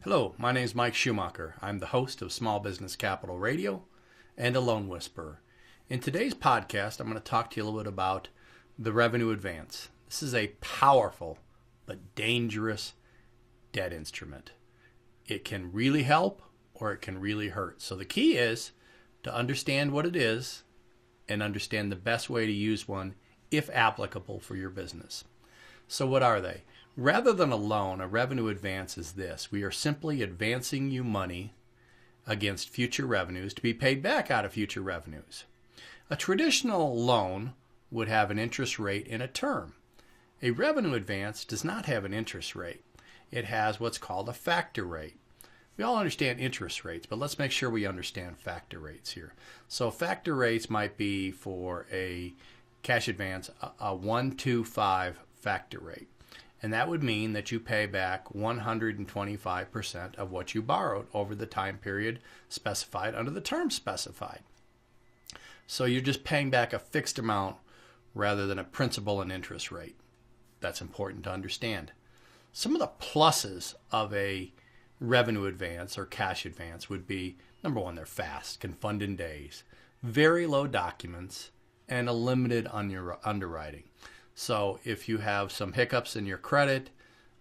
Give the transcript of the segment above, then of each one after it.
Hello, my name is Mike Schumacher. I'm the host of Small Business Capital Radio and a Loan Whisperer. In today's podcast, I'm going to talk to you a little bit about the revenue advance. This is a powerful but dangerous debt instrument. It can really help or it can really hurt. So the key is to understand what it is and understand the best way to use one if applicable for your business. So what are they? Rather than a loan, a revenue advance is this. We are simply advancing you money against future revenues to be paid back out of future revenues. A traditional loan would have an interest rate and a term. A revenue advance does not have an interest rate. It has what's called a factor rate. We all understand interest rates, but let's make sure we understand factor rates here. So factor rates might be for a cash advance a 1-to-5 factor rate. And that would mean that you pay back 125% of what you borrowed over the time period specified under the term specified. So you're just paying back a fixed amount rather than a principal and interest rate. That's important to understand. Some of the pluses of a revenue advance or cash advance would be, number one, they're fast, can fund in days, very low documents, and a limited underwriting. So if you have some hiccups in your credit,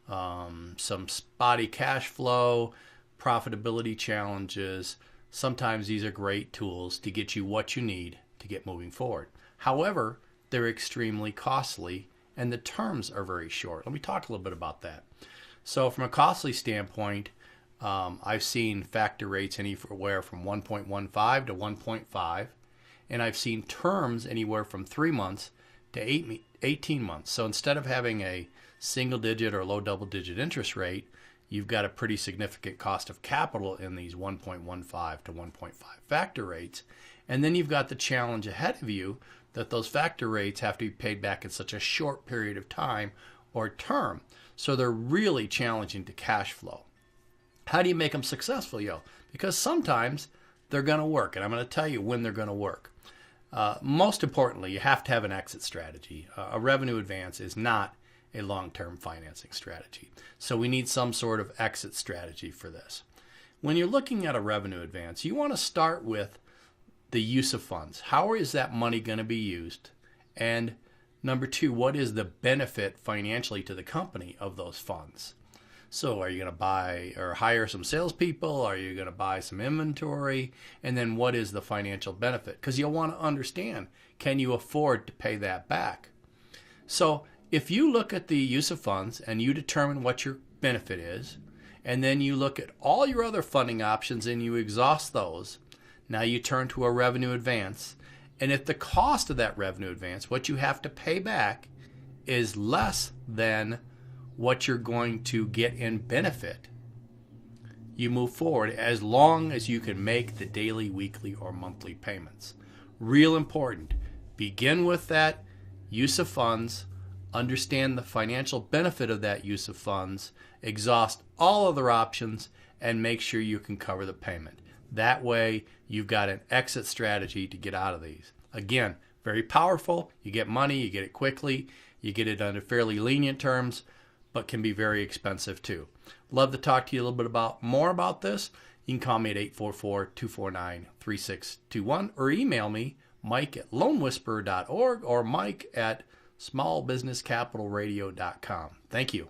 some spotty cash flow, profitability challenges, sometimes these are great tools to get you what you need to get moving forward. However, they're extremely costly and the terms are very short. Let me talk a little bit about that. So from a costly standpoint, I've seen factor rates anywhere from 1.15 to 1.5, and I've seen terms anywhere from 3 months to 18 months. So instead of having a single digit or low double digit interest rate, you've got a pretty significant cost of capital in these 1.15 to 1.5 factor rates. And then you've got the challenge ahead of you that those factor rates have to be paid back in such a short period of time or term. So they're really challenging to cash flow. How do you make them successful, Because sometimes they're going to work, and I'm going to tell you when they're going to work. Most importantly, you have to have an exit strategy. A revenue advance is not a long-term financing strategy. So we need some sort of exit strategy for this. When you're looking at a revenue advance, you want to start with the use of funds. How is that money going to be used? And number two, what is the benefit financially to the company of those funds? So are you going to buy or hire some salespeople? Are you going to buy some inventory? And then what is the financial benefit? Because you'll want to understand, can you afford to pay that back? So if you look at the use of funds and you determine what your benefit is, and then you look at all your other funding options and you exhaust those, now you turn to a revenue advance. And if the cost of that revenue advance, what you have to pay back, is less than what you're going to get in benefit, you move forward as long as you can make the daily, weekly, or monthly payments. Real important. Begin with that use of funds, understand the financial benefit of that use of funds, exhaust all other options, and make sure you can cover the payment. That way, you've got an exit strategy to get out of these. Again, very powerful. You get money, you get it quickly, you get it under fairly lenient terms, but can be very expensive too. Love to talk to you a little bit more about this. You can call me at 844-249-3621 or email me, mike@loanwhisperer.org or mike@smallbusinesscapitalradio.com. Thank you.